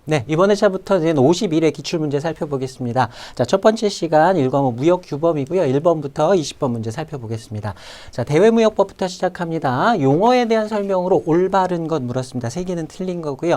네, 이번 회차부터는 51회 기출문제 살펴보겠습니다. 자, 첫 번째 시간 1과목 무역규범이고요. 1번부터 20번 문제 살펴보겠습니다. 자, 대외무역법부터 시작합니다. 용어에 대한 설명으로 올바른 것 물었습니다. 세 개는 틀린 거고요.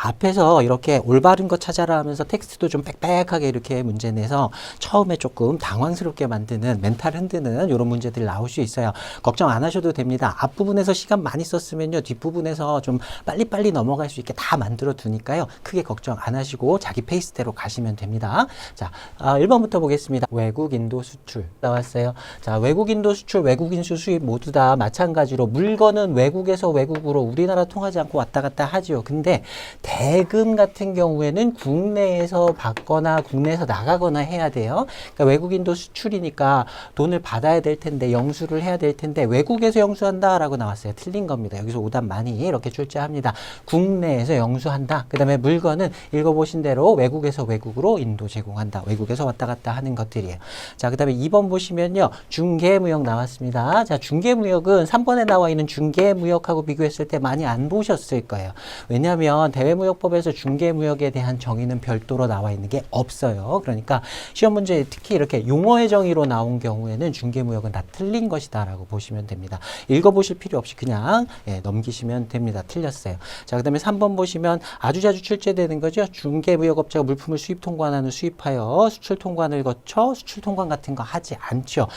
앞에서 이렇게 올바른 것 찾아라 하면서 텍스트도 좀 빽빽하게 이렇게 문제 내서 처음에 조금 당황스럽게 만드는, 멘탈 흔드는 이런 문제들 나올 수 있어요. 걱정 안 하셔도 됩니다. 앞부분에서 시간 많이 썼으면요. 뒷부분에서 좀 빨리빨리 넘어갈 수 있게 다 만들어 두니까요. 크게 걱정 안 하시고 자기 페이스대로 가시면 됩니다. 자, 1번부터 보겠습니다. 외국인도 수출 나왔어요. 자, 외국인도 수출, 외국인수 수입 모두 다 마찬가지로 물건은 외국에서 외국으로 우리나라 통하지 않고 왔다 갔다 하지요. 근데 대금 같은 경우에는 국내에서 받거나 국내에서 나가거나 해야 돼요. 그러니까 외국인도 수출이니까 돈을 받아야 될 텐데 영수를 해야 될 텐데 외국에서 영수한다라고 나왔어요. 틀린 겁니다. 여기서 오답 많이 이렇게 출제합니다. 국내에서 영수한다. 그 다음에 물건은 읽어보신 대로 외국에서 외국으로 인도 제공한다. 외국에서 왔다 갔다 하는 것들이에요. 자, 그 다음에 2번 보시면요. 중개무역 나왔습니다. 자, 중개무역은 3번에 나와 있는 중개무역하고 비교했을 때 많이 안 보셨을 거예요. 왜냐하면 대외무역법에서 중개무역에 대한 정의는 별도로 나와 있는 게 없어요. 그러니까 시험 문제에 특히 이렇게 용어의 정의로 나온 경우에는 중개무역은 다 틀린 것이다 라고 보시면 됩니다. 읽어보실 필요 없이 그냥 넘기시면 됩니다. 틀렸어요. 자, 그 다음에 3번 보시면 아주 자주 출제되는 거죠. 중개무역업자가 물품을 수입 통관하는 수입하여 수출 통관을 거쳐 수출 통관 같은 거 하지 않죠.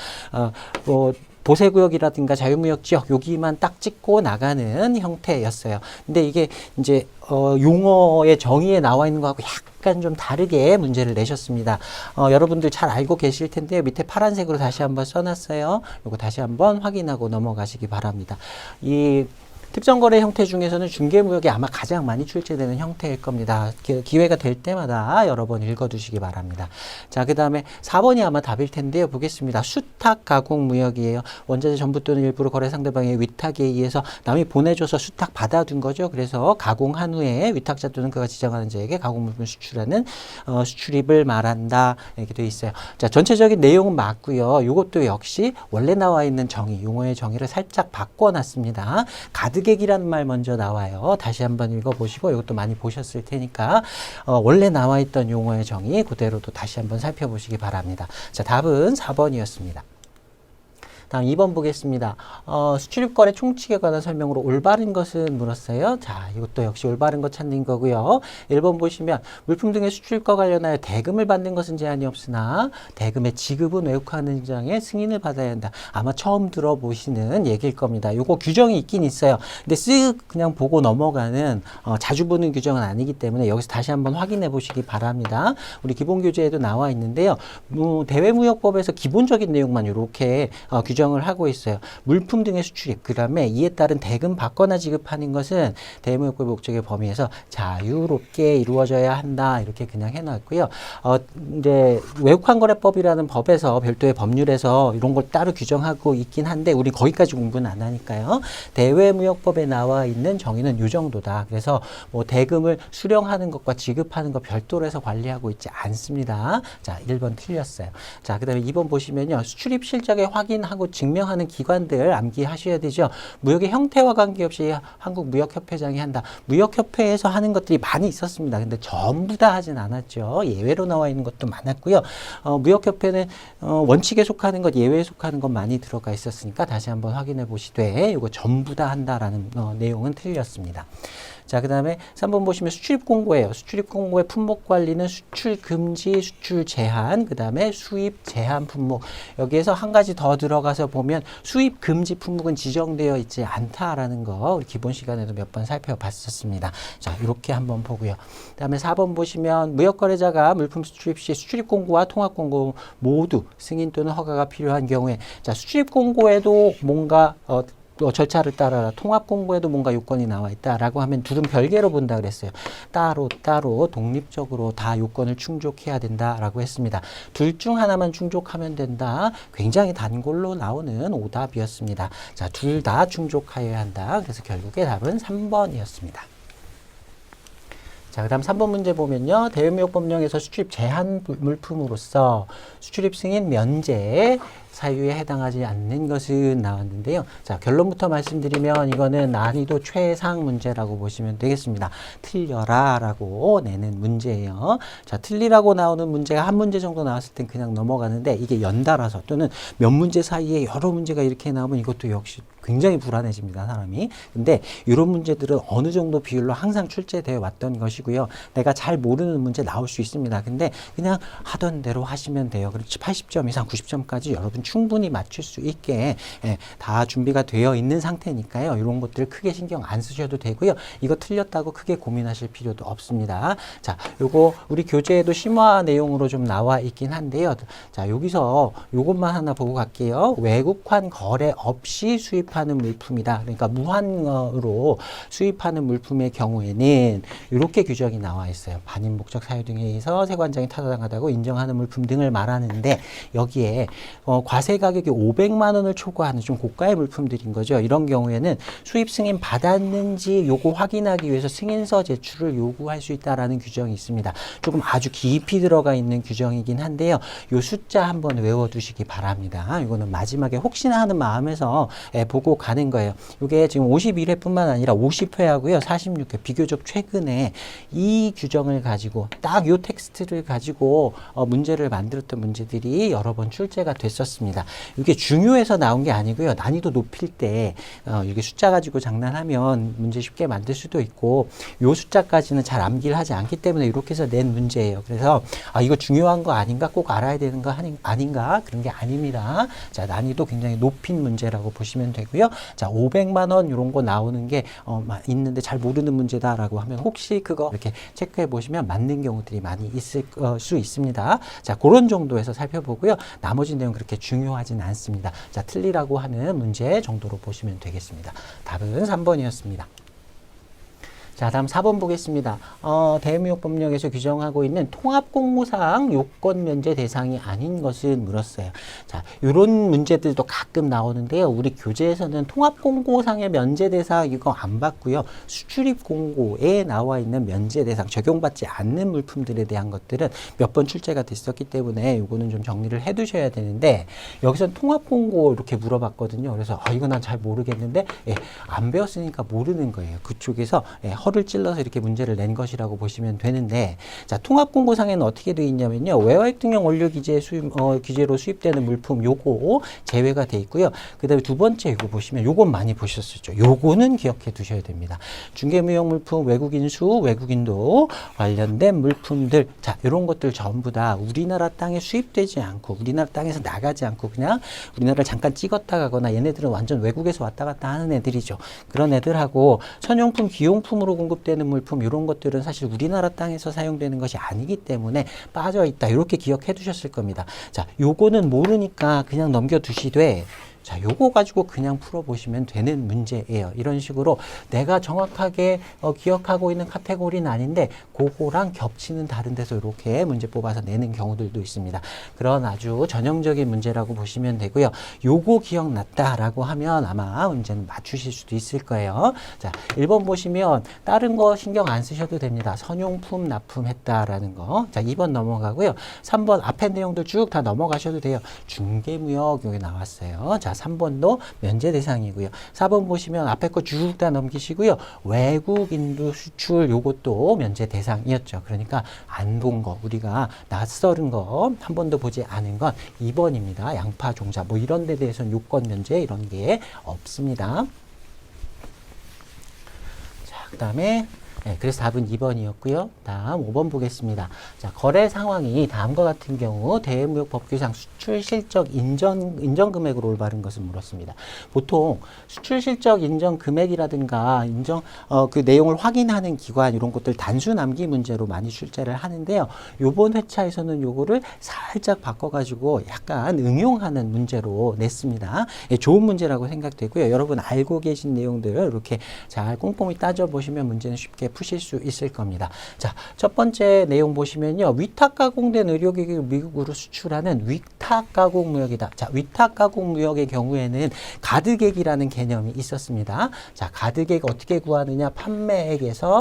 보세구역이라든가 자유무역지역 여기만 딱 찍고 나가는 형태였어요. 근데 이게 이제 용어의 정의에 나와 있는 거하고 약간 좀 다르게 문제를 내셨습니다. 여러분들 잘 알고 계실 텐데요. 밑에 파란색으로 다시 한번 써놨어요. 요거 다시 한번 확인하고 넘어가시기 바랍니다. 이 특정거래 형태 중에서는 중개무역이 아마 가장 많이 출제되는 형태일 겁니다. 기회가 될 때마다 여러 번 읽어두시기 바랍니다. 자, 그 다음에 4번이 아마 답일 텐데요. 보겠습니다. 수탁가공무역이에요. 원자재 전부 또는 일부러 거래 상대방의 위탁에 의해서 남이 보내줘서 수탁 받아둔 거죠. 그래서 가공한 후에 위탁자 또는 그가 지정하는 자에게 가공물품 수출하는 수출입을 말한다. 이렇게 되어 있어요. 자, 전체적인 내용은 맞고요. 이것도 역시 원래 나와 있는 정의, 용어의 정의를 살짝 바꿔놨습니다. 가득액이라는 말 먼저 나와요. 다시 한번 읽어보시고 이것도 많이 보셨을 테니까 원래 나와 있던 용어의 정의 그대로도 다시 한번 살펴보시기 바랍니다. 자, 답은 4번이었습니다. 다음 2번 보겠습니다. 수출입거래 총칙에 관한 설명으로 올바른 것은 물었어요. 자, 이것도 역시 올바른 것 찾는 거고요. 1번 보시면 물품 등의 수출입과 관련하여 대금을 받는 것은 제한이 없으나 대금의 지급은 외국하는 장의 승인을 받아야 한다. 아마 처음 들어보시는 얘기일 겁니다. 요거 규정이 있긴 있어요. 근데 쓱 그냥 보고 넘어가는 자주 보는 규정은 아니기 때문에 여기서 다시 한번 확인해 보시기 바랍니다. 우리 기본교재에도 나와 있는데요. 대외무역법에서 기본적인 내용만 이렇게 규정을 하고 있어요. 물품 등의 수출입, 그 다음에 이에 따른 대금 받거나 지급하는 것은 대외무역법 목적의 범위에서 자유롭게 이루어져야 한다. 이렇게 그냥 해놨고요. 이제 외국환거래법이라는 법에서 별도의 법률에서 이런 걸 따로 규정하고 있긴 한데 우리 거기까지 공부는 안 하니까요. 대외무역법에 나와 있는 정의는 이 정도다. 그래서 뭐 대금을 수령하는 것과 지급하는 것 별도로 해서 관리하고 있지 않습니다. 자, 1번 틀렸어요. 자, 그 다음에 2번 보시면요. 수출입 실적에 확인하고 증명하는 기관들 암기하셔야 되죠. 무역의 형태와 관계없이 한국무역협회장이 한다. 무역협회에서 하는 것들이 많이 있었습니다. 근데 전부 다 하진 않았죠. 예외로 나와 있는 것도 많았고요. 무역협회는 원칙에 속하는 것, 예외에 속하는 것 많이 들어가 있었으니까 다시 한번 확인해 보시되 이거 전부 다 한다라는 내용은 틀렸습니다. 자, 그 다음에 3번 보시면 수출입 공고예요. 수출입 공고의 품목 관리는 수출 금지, 수출 제한, 그 다음에 수입 제한 품목. 여기에서 한 가지 더 들어가서 보면 수입 금지 품목은 지정되어 있지 않다라는 거 우리 기본 시간에도 몇 번 살펴봤었습니다. 자, 이렇게 한번 보고요. 그 다음에 4번 보시면 무역거래자가 물품 수출입 시 수출입 공고와 통합 공고 모두 승인 또는 허가가 필요한 경우에 자, 수출입 공고에도 뭔가 절차를 따라라. 통합공고에도 뭔가 요건이 나와 있다라고 하면 둘은 별개로 본다 그랬어요. 따로 독립적으로 다 요건을 충족해야 된다라고 했습니다. 둘 중 하나만 충족하면 된다. 굉장히 단골로 나오는 오답이었습니다. 자, 둘 다 충족하여야 한다. 그래서 결국에 답은 3번이었습니다. 자, 그다음 3번 문제 보면요. 대외무역법령에서 수출입 제한 물품으로서 수출입 승인 면제 사유에 해당하지 않는 것은 나왔는데요. 자, 결론부터 말씀드리면 이거는 난이도 최상 문제라고 보시면 되겠습니다. 틀려라 라고 내는 문제예요. 자, 틀리라고 나오는 문제가 한 문제 정도 나왔을 땐 그냥 넘어가는데 이게 연달아서 또는 몇 문제 사이에 여러 문제가 이렇게 나오면 이것도 역시 굉장히 불안해집니다, 사람이. 근데 이런 문제들은 어느 정도 비율로 항상 출제되어 왔던 것이고요. 내가 잘 모르는 문제 나올 수 있습니다. 근데 그냥 하던 대로 하시면 돼요. 그렇지 80점 이상 90점까지 여러분 충분히 맞출 수 있게 다 준비가 되어 있는 상태니까요. 이런 것들 크게 신경 안 쓰셔도 되고요. 이거 틀렸다고 크게 고민하실 필요도 없습니다. 자, 요거 우리 교재에도 심화 내용으로 좀 나와 있긴 한데요. 자, 여기서 요것만 하나 보고 갈게요. 외국환 거래 없이 수입하는 물품이다. 그러니까 무환으로 수입하는 물품의 경우에는 이렇게 규정이 나와 있어요. 반입 목적 사유 등에 의해서 세관장이 타당하다고 인정하는 물품 등을 말하는데 여기에 과세 가격이 500만 원을 초과하는 좀 고가의 물품들인 거죠. 이런 경우에는 수입 승인 받았는지 요거 확인하기 위해서 승인서 제출을 요구할 수 있다라는 규정이 있습니다. 조금 아주 깊이 들어가 있는 규정이긴 한데요. 요 숫자 한번 외워두시기 바랍니다. 이거는 마지막에 혹시나 하는 마음에서 보고 가는 거예요. 이게 지금 51회뿐만 아니라 50회하고요. 46회 비교적 최근에 이 규정을 가지고 딱 요 텍스트를 가지고 문제를 만들었던 문제들이 여러 번 출제가 됐었습니다. 이게 중요해서 나온 게 아니고요. 난이도 높일 때 이게 숫자 가지고 장난하면 문제 쉽게 만들 수도 있고 요 숫자까지는 잘 암기를 하지 않기 때문에 이렇게 해서 낸 문제예요. 그래서 이거 중요한 거 아닌가? 꼭 알아야 되는 거 아닌가? 그런 게 아닙니다. 자, 난이도 굉장히 높인 문제라고 보시면 되고요. 자, 500만 원 이런 거 나오는 게 있는데 잘 모르는 문제다라고 하면 혹시 그거 이렇게 체크해 보시면 맞는 경우들이 많이 있을 수 있습니다. 자, 그런 정도에서 살펴보고요. 나머지 내용 그렇게 중요하진 않습니다. 자, 틀리라고 하는 문제 정도로 보시면 되겠습니다. 답은 3번이었습니다. 자, 다음 4번 보겠습니다. 대외무역법령에서 규정하고 있는 통합공모상 요건 면제 대상이 아닌 것을 물었어요. 자, 이런 문제들도 가끔 나오는데요. 우리 교재에서는 통합공고상의 면제 대상 이거 안 받고요. 수출입 공고에 나와 있는 면제 대상 적용받지 않는 물품들에 대한 것들은 몇 번 출제가 됐었기 때문에 이거는 좀 정리를 해 두셔야 되는데 여기서는 통합공고 이렇게 물어봤거든요. 그래서 이거 난 잘 모르겠는데 안 배웠으니까 모르는 거예요. 그쪽에서 허를 찔러서 이렇게 문제를 낸 것이라고 보시면 되는데, 자, 통합공고상에는 어떻게 되어 있냐면요. 외화액 등용 원료 기재로 수입되는 물품 요거 제외가 돼 있고요. 그 다음에 두 번째 이거 보시면 요건 많이 보셨었죠. 요거는 기억해 두셔야 됩니다. 중개무역 물품, 외국인 수, 외국인도 관련된 물품들, 자, 이런 것들 전부 다 우리나라 땅에 수입되지 않고 우리나라 땅에서 나가지 않고 그냥 우리나라를 잠깐 찍었다 가거나 얘네들은 완전 외국에서 왔다 갔다 하는 애들이죠. 그런 애들하고 선용품, 기용품으로 공급되는 물품 이런 것들은 사실 우리나라 땅에서 사용되는 것이 아니기 때문에 빠져 있다. 이렇게 기억해 두셨을 겁니다. 자, 요거는 모르니까 그냥 넘겨 두시되 자, 요거 가지고 그냥 풀어보시면 되는 문제예요. 이런 식으로 내가 정확하게 기억하고 있는 카테고리는 아닌데 그거랑 겹치는 다른 데서 이렇게 문제 뽑아서 내는 경우들도 있습니다. 그런 아주 전형적인 문제라고 보시면 되고요. 요거 기억났다라고 하면 아마 문제는 맞추실 수도 있을 거예요. 자, 1번 보시면 다른 거 신경 안 쓰셔도 됩니다. 선용품 납품했다라는 거. 자, 2번 넘어가고요. 3번 앞에 내용들 쭉 다 넘어가셔도 돼요. 중개무역 여기 나왔어요. 자, 3번도 면제 대상이고요. 4번 보시면 앞에 거 쭉 다 넘기시고요. 외국인도 수출 요것도 면제 대상이었죠. 그러니까 안 본 거, 우리가 낯설은 거, 한 번도 보지 않은 건 2번입니다. 양파, 종자 뭐 이런 데 대해서는 요건 면제 이런 게 없습니다. 자, 그 다음에 그래서 답은 2번이었고요. 다음 5번 보겠습니다. 자, 거래 상황이 다음과 같은 경우 대외무역법규상 수출 실적 인정 금액으로 올바른 것을 물었습니다. 보통 수출 실적 인정 금액이라든가 그 내용을 확인하는 기관 이런 것들 단수 남기 문제로 많이 출제를 하는데요. 요번 회차에서는 요거를 살짝 바꿔가지고 약간 응용하는 문제로 냈습니다. 좋은 문제라고 생각되고요. 여러분 알고 계신 내용들을 이렇게 잘 꼼꼼히 따져보시면 문제는 쉽게 푸실 수 있을 겁니다. 자, 첫 번째 내용 보시면요. 위탁 가공된 의료기기를 미국으로 수출하는 위탁 가공 무역이다. 자, 위탁 가공 무역의 경우에는 가드객이라는 개념이 있었습니다. 자, 가드객 어떻게 구하느냐? 판매액에서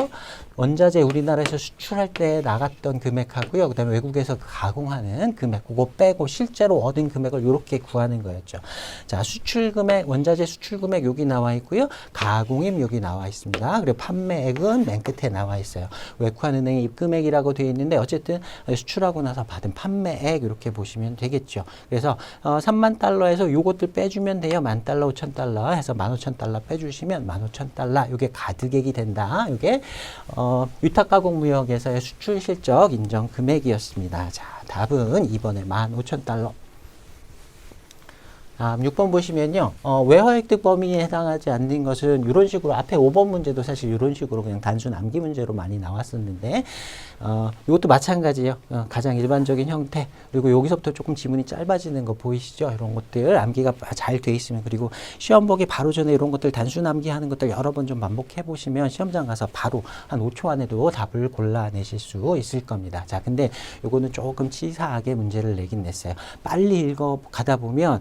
원자재 우리나라에서 수출할 때 나갔던 금액하고요. 그다음에 외국에서 가공하는 금액, 그거 빼고 실제로 얻은 금액을 이렇게 구하는 거였죠. 자, 수출 금액, 원자재 수출 금액 여기 나와 있고요. 가공임 여기 나와 있습니다. 그리고 판매액은 맨 끝에 나와 있어요. 외환은행의 입금액이라고 되어 있는데 어쨌든 수출하고 나서 받은 판매액 이렇게 보시면 되겠죠. 그래서 3만 달러에서 요것들 빼주면 돼요. 10,000달러, 5,000달러 해서 15,000달러 빼주시면 15,000달러 이게 가득액이 된다. 이게 위탁가공무역에서의 수출 실적 인정 금액이었습니다. 자, 답은 2번에 15,000달러. 6번 보시면요. 외화획득 범위에 해당하지 않는 것은 이런 식으로 앞에 5번 문제도 사실 이런 식으로 그냥 단순 암기 문제로 많이 나왔었는데 이것도 마찬가지예요. 가장 일반적인 형태 그리고 여기서부터 조금 지문이 짧아지는 거 보이시죠? 이런 것들 암기가 잘 돼 있으면 그리고 시험 보기 바로 전에 이런 것들 단순 암기하는 것들 여러 번 좀 반복해 보시면 시험장 가서 바로 한 5초 안에도 답을 골라내실 수 있을 겁니다. 자, 근데 요거는 조금 치사하게 문제를 내긴 냈어요. 빨리 읽어 가다 보면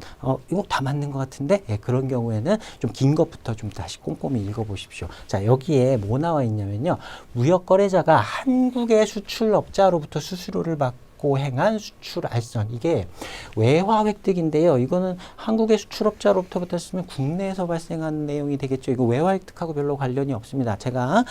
이거 다 맞는 것 같은데 예, 그런 경우에는 좀 긴 것부터 좀 다시 꼼꼼히 읽어보십시오. 자, 여기에 뭐 나와 있냐면요. 무역거래자가 한국의 수출업자로부터 수수료를 받고 행한 수출 알선 이게 외화 획득인데요. 이거는 한국의 수출업자로부터 받았으면 국내에서 발생한 내용이 되겠죠. 이거 외화 획득하고 별로 관련이 없습니다. 제가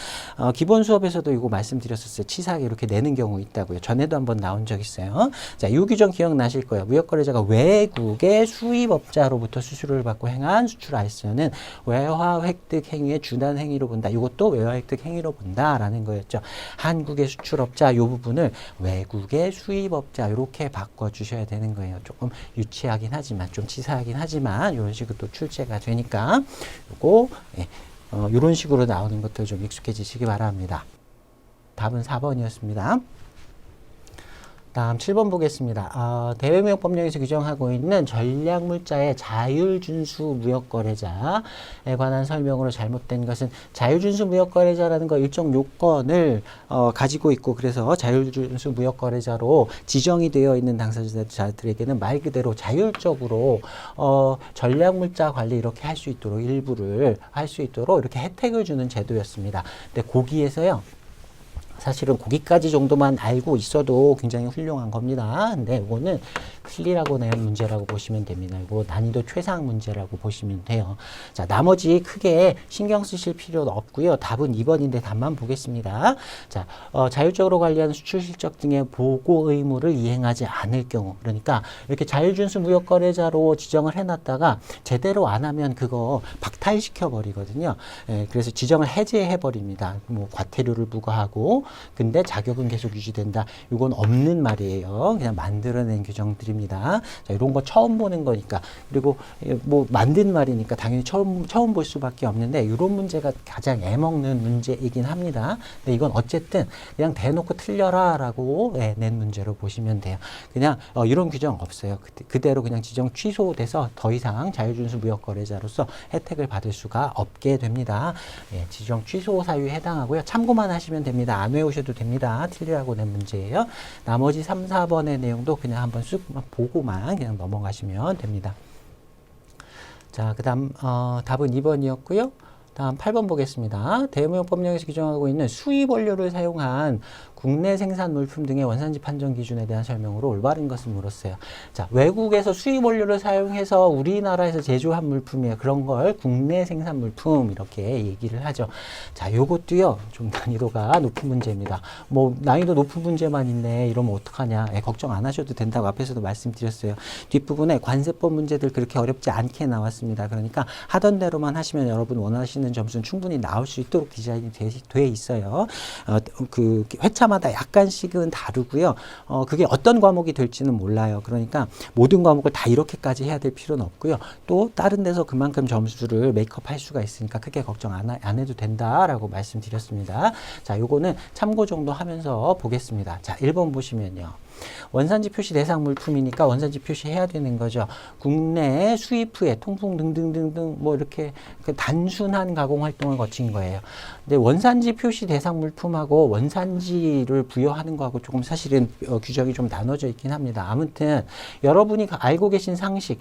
기본 수업에서도 이거 말씀드렸었어요. 치사하게 이렇게 내는 경우 있다고요. 전에도 한번 나온 적 있어요. 자, 이 규정 기억나실 거예요. 무역거래자가 외국의 수입업자로부터 수수료를 받고 행한 수출 알선은 외화 획득 행위의 주단 행위로 본다. 이것도 외화 획득 행위로 본다라는 거였죠. 한국의 수출업자 이 부분을 외국의 수입업자 이렇게 바꿔주셔야 되는 거예요. 조금 유치하긴 하지만 좀 치사하긴 하지만 이런 식으로 또 출제가 되니까 요거 이런 식으로 나오는 것들 좀 익숙해지시기 바랍니다. 답은 4번이었습니다. 다음 7번 보겠습니다. 대외무역법령에서 규정하고 있는 전략물자의 자율준수 무역거래자에 관한 설명으로 잘못된 것은 자율준수 무역거래자라는 거 일정 요건을 가지고 있고 그래서 자율준수 무역거래자로 지정이 되어 있는 당사자들에게는 말 그대로 자율적으로 전략물자 관리 이렇게 할 수 있도록 일부를 할 수 있도록 이렇게 혜택을 주는 제도였습니다. 근데 거기에서요. 사실은 거기까지 정도만 알고 있어도 굉장히 훌륭한 겁니다. 근데 이거는 틀리라고 낸 문제라고 보시면 됩니다. 이거 난이도 최상 문제라고 보시면 돼요. 자, 나머지 크게 신경 쓰실 필요는 없고요. 답은 2번인데 답만 보겠습니다. 자, 자율적으로 관리하는 수출 실적 등의 보고 의무를 이행하지 않을 경우, 그러니까 이렇게 자율준수 무역거래자로 지정을 해놨다가 제대로 안 하면 그거 박탈시켜 버리거든요. 그래서 지정을 해제해 버립니다. 뭐 과태료를 부과하고. 근데 자격은 계속 유지된다. 이건 없는 말이에요. 그냥 만들어낸 규정들입니다. 자, 이런 거 처음 보는 거니까. 그리고 뭐 만든 말이니까 당연히 처음 볼 수밖에 없는데 이런 문제가 가장 애먹는 문제이긴 합니다. 근데 이건 어쨌든 그냥 대놓고 틀려라라고 낸 문제로 보시면 돼요. 그냥 이런 규정 없어요. 그대로 그냥 지정 취소돼서 더 이상 자율준수 무역거래자로서 혜택을 받을 수가 없게 됩니다. 지정 취소 사유에 해당하고요. 참고만 하시면 됩니다. 안 외우셔도 됩니다. 틀리라고 낸 문제예요. 나머지 3, 4번의 내용도 그냥 한번 쑥 보고만 그냥 넘어가시면 됩니다. 자, 그 다음 답은 2번이었고요. 다음 8번 보겠습니다. 대무역법령에서 규정하고 있는 수입 원료를 사용한 국내 생산 물품 등의 원산지 판정 기준에 대한 설명으로 올바른 것을 물었어요. 자, 외국에서 수입 원료를 사용해서 우리나라에서 제조한 물품이에요. 그런 걸 국내 생산 물품 이렇게 얘기를 하죠. 자, 요것도요. 좀 난이도가 높은 문제입니다. 뭐 난이도 높은 문제만 있네. 이러면 어떡하냐. 걱정 안 하셔도 된다고 앞에서도 말씀드렸어요. 뒷부분에 관세법 문제들 그렇게 어렵지 않게 나왔습니다. 그러니까 하던 대로만 하시면 여러분 원하시는 점수는 충분히 나올 수 있도록 디자인이 돼 있어요. 그 회차마다 약간씩은 다르고요. 그게 어떤 과목이 될지는 몰라요. 그러니까 모든 과목을 다 이렇게까지 해야 될 필요는 없고요. 또 다른 데서 그만큼 점수를 메이크업 할 수가 있으니까 크게 걱정 안 해도 된다라고 말씀드렸습니다. 자, 요거는 참고 정도 하면서 보겠습니다. 자, 1번 보시면요. 원산지 표시 대상 물품이니까 원산지 표시해야 되는 거죠. 국내 수입 후에 통풍 등등등등 뭐 이렇게 그 단순한 가공 활동을 거친 거예요. 근데 원산지 표시 대상 물품하고 원산지를 부여하는 거하고 조금 사실은 규정이 좀 나눠져 있긴 합니다. 아무튼 여러분이 알고 계신 상식,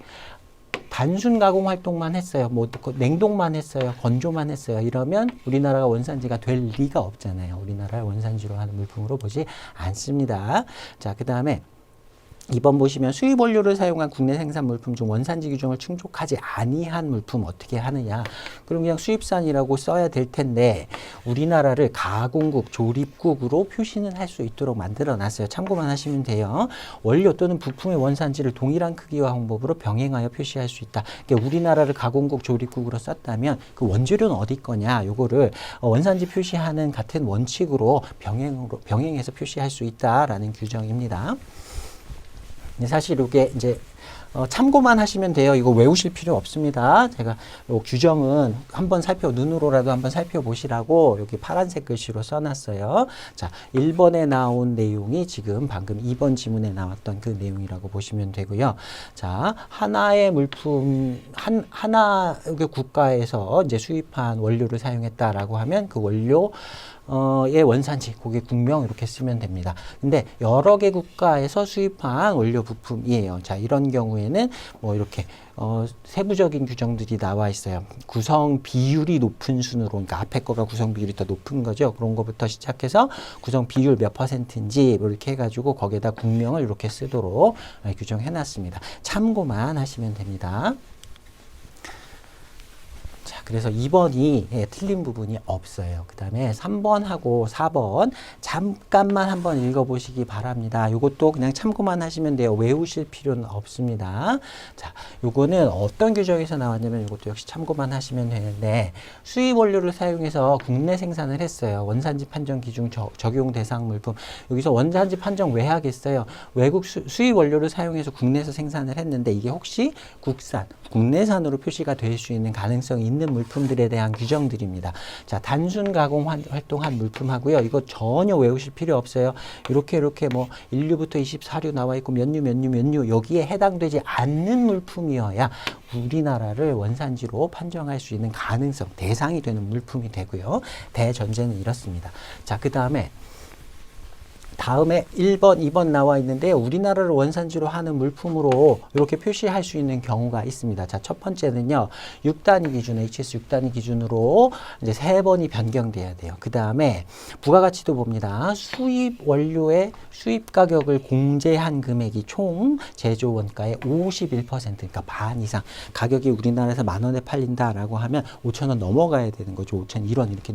단순 가공 활동만 했어요. 뭐 냉동만 했어요. 건조만 했어요. 이러면 우리나라가 원산지가 될 리가 없잖아요. 우리나라를 원산지로 하는 물품으로 보지 않습니다. 자, 그 다음에 2번 보시면 수입 원료를 사용한 국내 생산 물품 중 원산지 규정을 충족하지 아니한 물품 어떻게 하느냐. 그럼 그냥 수입산이라고 써야 될 텐데 우리나라를 가공국, 조립국으로 표시는 할 수 있도록 만들어 놨어요. 참고만 하시면 돼요. 원료 또는 부품의 원산지를 동일한 크기와 방법으로 병행하여 표시할 수 있다. 그러니까 우리나라를 가공국, 조립국으로 썼다면 그 원재료는 어디 거냐. 요거를 원산지 표시하는 같은 원칙으로 병행해서 표시할 수 있다라는 규정입니다. 사실 이게 이제 참고만 하시면 돼요. 이거 외우실 필요 없습니다. 제가 요 규정은 한번 눈으로라도 한번 살펴보시라고 여기 파란색 글씨로 써놨어요. 자, 1번에 나온 내용이 지금 방금 2번 지문에 나왔던 그 내용이라고 보시면 되고요. 자, 하나의 물품, 하나 국가에서 이제 수입한 원료를 사용했다라고 하면 그 원료 의 원산지, 그게 국명 이렇게 쓰면 됩니다. 근데 여러 개 국가에서 수입한 원료 부품이에요. 자, 이런 경우에는 뭐 이렇게 세부적인 규정들이 나와 있어요. 구성 비율이 높은 순으로, 그러니까 앞에 거가 구성 비율이 더 높은 거죠. 그런 거부터 시작해서 구성 비율 몇 %인지 이렇게 해가지고 거기에다 국명을 이렇게 쓰도록 규정해 놨습니다. 참고만 하시면 됩니다. 그래서 2번이 틀린 부분이 없어요. 그 다음에 3번하고 4번 잠깐만 한번 읽어보시기 바랍니다. 이것도 그냥 참고만 하시면 돼요. 외우실 필요는 없습니다. 자, 요거는 어떤 규정에서 나왔냐면 이것도 역시 참고만 하시면 되는데 수입 원료를 사용해서 국내 생산을 했어요. 원산지 판정 기준 적용 대상 물품. 여기서 원산지 판정 왜 하겠어요? 외국 수입 원료를 사용해서 국내에서 생산을 했는데 이게 혹시 국내산으로 표시가 될 수 있는 가능성이 있는 물품들에 대한 규정들입니다. 자, 단순 가공 활동한 물품하고요. 이거 전혀 외우실 필요 없어요. 이렇게 뭐 1류부터 24류 나와 있고 몇 류 여기에 해당되지 않는 물품이어야 우리나라를 원산지로 판정할 수 있는 가능성, 대상이 되는 물품이 되고요. 대전제는 이렇습니다. 자, 그 다음에 1번, 2번 나와 있는데 우리나라를 원산지로 하는 물품으로 이렇게 표시할 수 있는 경우가 있습니다. 자, 첫 번째는요. 6단위 기준, HS 6단위 기준으로 이제 3번이 변경돼야 돼요. 그 다음에 부가가치도 봅니다. 수입 원료의 수입 가격을 공제한 금액이 총 제조 원가의 51%, 그러니까 반 이상. 가격이 우리나라에서 10,000원에 팔린다라고 하면 5,000원 넘어가야 되는 거죠. 5,001원 이렇게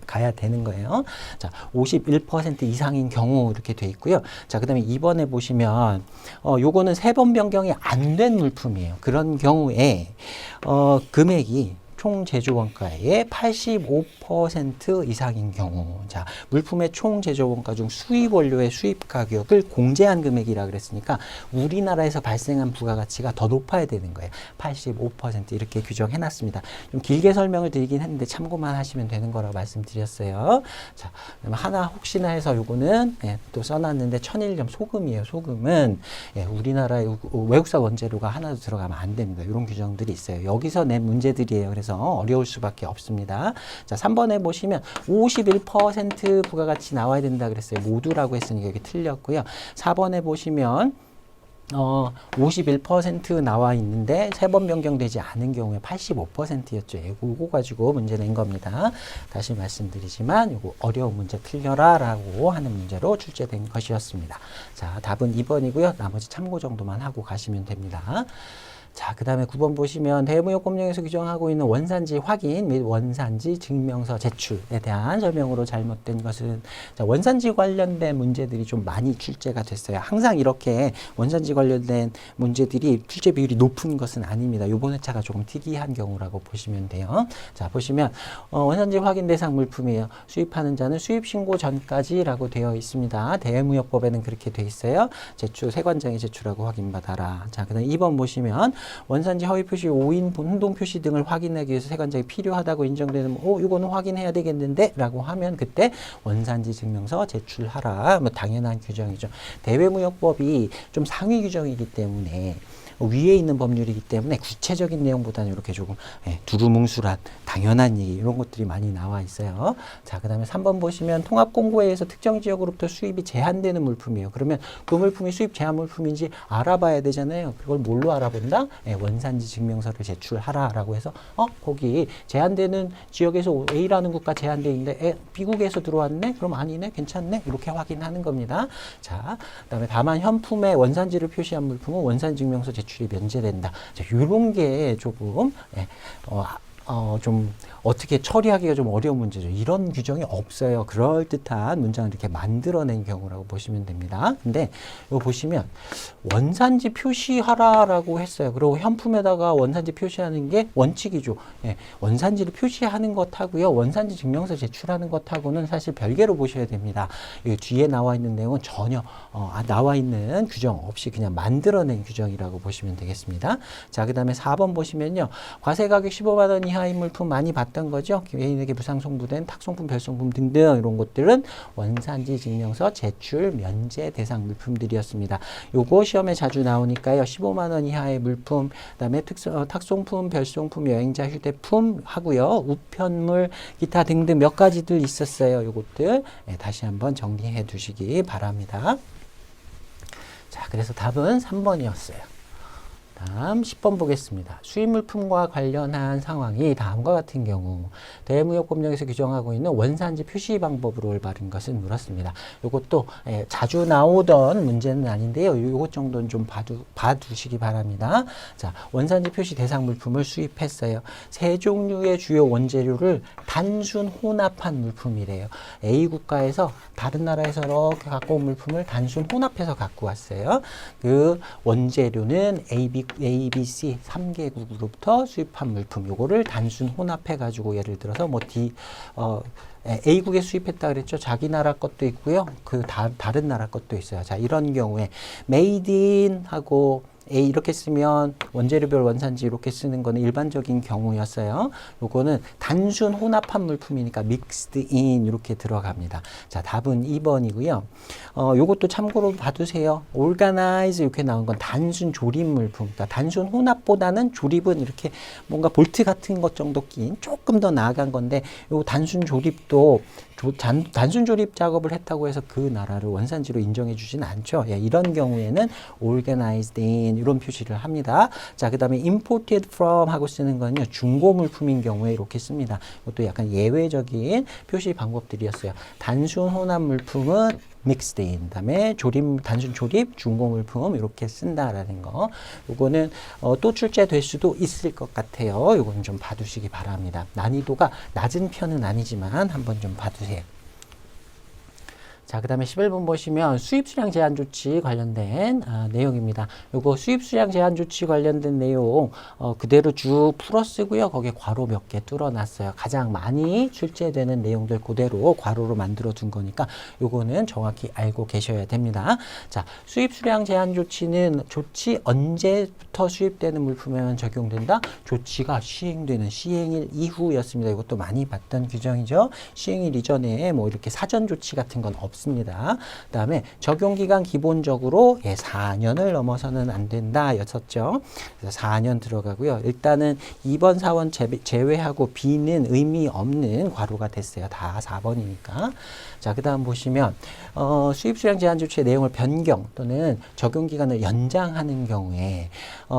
가야 되는 거예요. 자, 51% 이상인 경우 이렇게 돼 있고요. 자, 그 다음에 2번에 보시면 요거는 3번 변경이 안 된 물품이에요. 그런 경우에 금액이 총 제조 원가의 85% 이상인 경우. 자, 물품의 총 제조 원가 중 수입 원료의 수입 가격을 공제한 금액이라 그랬으니까 우리나라에서 발생한 부가가치가 더 높아야 되는 거예요. 85% 이렇게 규정해 놨습니다. 좀 길게 설명을 드리긴 했는데 참고만 하시면 되는 거라고 말씀드렸어요. 자, 하나 혹시나 해서 요거는 또 써놨는데 천일염 소금이에요. 소금은 우리나라의 외국산 원재료가 하나도 들어가면 안 됩니다. 이런 규정들이 있어요. 여기서 낸 문제들이에요. 그래서 어려울 수밖에 없습니다. 자, 3번에 보시면 51% 부가가치 나와야 된다 그랬어요. 모두라고 했으니까 여기 틀렸고요. 4번에 보시면 51% 나와 있는데 3번 변경되지 않은 경우에 85%였죠. 이거 가지고 문제 낸 겁니다. 다시 말씀드리지만 이거 어려운 문제 틀려라 라고 하는 문제로 출제된 것이었습니다. 자, 답은 2번이고요. 나머지 참고 정도만 하고 가시면 됩니다. 자, 그 다음에 9번 보시면 대무역법령에서 규정하고 있는 원산지 확인 및 원산지 증명서 제출에 대한 설명으로 잘못된 것은, 자, 원산지 관련된 문제들이 좀 많이 출제가 됐어요. 항상 이렇게 원산지 관련된 문제들이 출제 비율이 높은 것은 아닙니다. 이번 회차가 조금 특이한 경우라고 보시면 돼요. 자, 보시면 원산지 확인 대상 물품이에요. 수입하는 자는 수입 신고 전까지라고 되어 있습니다. 대무역법에는 그렇게 되어 있어요. 세관장에 제출하고 확인받아라. 자, 그 다음에 2번 보시면 원산지 허위 표시, 오인 혼동 표시 등을 확인하기 위해서 세관장이 필요하다고 인정되는 이거는 확인해야 되겠는데 라고 하면 그때 원산지 증명서 제출하라. 뭐 당연한 규정이죠. 대외무역법이 좀 상위 규정이기 때문에 위에 있는 법률이기 때문에 구체적인 내용보다는 이렇게 조금 두루뭉술한 당연한 얘기 이런 것들이 많이 나와 있어요. 자, 그 다음에 3번 보시면 통합공고에 의해서 특정 지역으로부터 수입이 제한되는 물품이에요. 그러면 그 물품이 수입 제한 물품인지 알아봐야 되잖아요. 그걸 뭘로 알아본다? 원산지 증명서를 제출하라라고 해서 거기 제한되는 지역에서 A라는 국가 제한되어 있는데 B국에서 들어왔네? 그럼 아니네? 괜찮네? 이렇게 확인하는 겁니다. 자, 그 다음에 다만 현품에 원산지를 표시한 물품은 원산지 증명서 제출이 면제된다. 자, 요런 게 조금 좀 어떻게 처리하기가 좀 어려운 문제죠. 이런 규정이 없어요. 그럴듯한 문장을 이렇게 만들어낸 경우라고 보시면 됩니다. 근데 이거 보시면 원산지 표시하라라고 했어요. 그리고 현품에다가 원산지 표시하는 게 원칙이죠. 원산지를 표시하는 것하고요. 원산지 증명서 제출하는 것하고는 사실 별개로 보셔야 됩니다. 이 뒤에 나와 있는 내용은 전혀 나와 있는 규정 없이 그냥 만들어낸 규정이라고 보시면 되겠습니다. 자, 그 다음에 4번 보시면요. 과세가격 15만 원 이하인 물품 많이 봤던 거죠. 개인에게 무상송부된 탁송품, 별송품 등등 이런 것들은 원산지 증명서 제출 면제 대상 물품들이었습니다. 요거 시험에 자주 나오니까요. 15만 원 이하의 물품, 그다음에 탁송품, 별송품, 여행자 휴대품 하고요. 우편물, 기타 등등 몇 가지들 있었어요. 요것들 다시 한번 정리해 두시기 바랍니다. 자, 그래서 답은 3번이었어요. 다음 10번 보겠습니다. 수입물품과 관련한 상황이 다음과 같은 경우 대무역법령에서 규정하고 있는 원산지 표시 방법으로 올바른 것은 물었습니다. 이것도 자주 나오던 문제는 아닌데요. 이것 정도는 좀 봐두시기 바랍니다. 자, 원산지 표시 대상 물품을 수입했어요. 세 종류의 주요 원재료를 단순 혼합한 물품이래요. A 국가에서 다른 나라에서 이렇게 갖고 온 물품을 단순 혼합해서 갖고 왔어요. 그 원재료는 A, B, C 3개국으로부터 수입한 물품 요거를 단순 혼합해 가지고 예를 들어서 뭐 A국에 수입했다 그랬죠. 자기 나라 것도 있고요. 다른 나라 것도 있어요. 자, 이런 경우에 made in 하고 A 이렇게 쓰면 원재료별 원산지 이렇게 쓰는 거는 일반적인 경우였어요. 요거는 단순 혼합한 물품이니까 mixed in 이렇게 들어갑니다. 자, 답은 2번이고요. 요것도 참고로 봐두세요. organize 이렇게 나온 건 단순 조립 물품. 그러니까 단순 혼합보다는 조립은 이렇게 뭔가 볼트 같은 것 정도 낀 조금 더 나아간 건데 요 단순 조립도 단순 조립 작업을 했다고 해서 그 나라를 원산지로 인정해 주진 않죠. 이런 경우에는 organized in 이런 표시를 합니다. 자, 그 다음에 imported from 하고 쓰는 건요. 중고 물품인 경우에 이렇게 씁니다. 이것도 약간 예외적인 표시 방법들이었어요. 단순 혼합 물품은 mixed in, 다음에 단순 조립, 중고 물품 이렇게 쓴다라는 거. 요거는 또 출제될 수도 있을 것 같아요. 요거는 좀 봐두시기 바랍니다. 난이도가 낮은 편은 아니지만 한번 좀 봐두세요. 자, 그 다음에 11번 보시면 수입수량 제한 조치 관련된 내용입니다. 요거 수입수량 제한 조치 관련된 내용 그대로 쭉 풀어 쓰고요. 거기에 괄호 몇 개 뚫어놨어요. 가장 많이 출제되는 내용들 그대로 괄호로 만들어 둔 거니까 요거는 정확히 알고 계셔야 됩니다. 자, 수입수량 제한 조치는 조치 언제부터 수입되는 물품에만 적용된다? 조치가 시행되는 시행일 이후였습니다. 이것도 많이 봤던 규정이죠. 시행일 이전에 뭐 이렇게 사전 조치 같은 건 없습니다. 그 다음에 적용기간 기본적으로 4년을 넘어서는 안 된다 였었죠. 그래서 4년 들어가고요. 일단은 2번, 4번 제외하고 B는 의미 없는 괄호가 됐어요. 다 4번이니까. 자, 그 다음 보시면 수입수량 제한 조치의 내용을 변경 또는 적용기간을 연장하는 경우에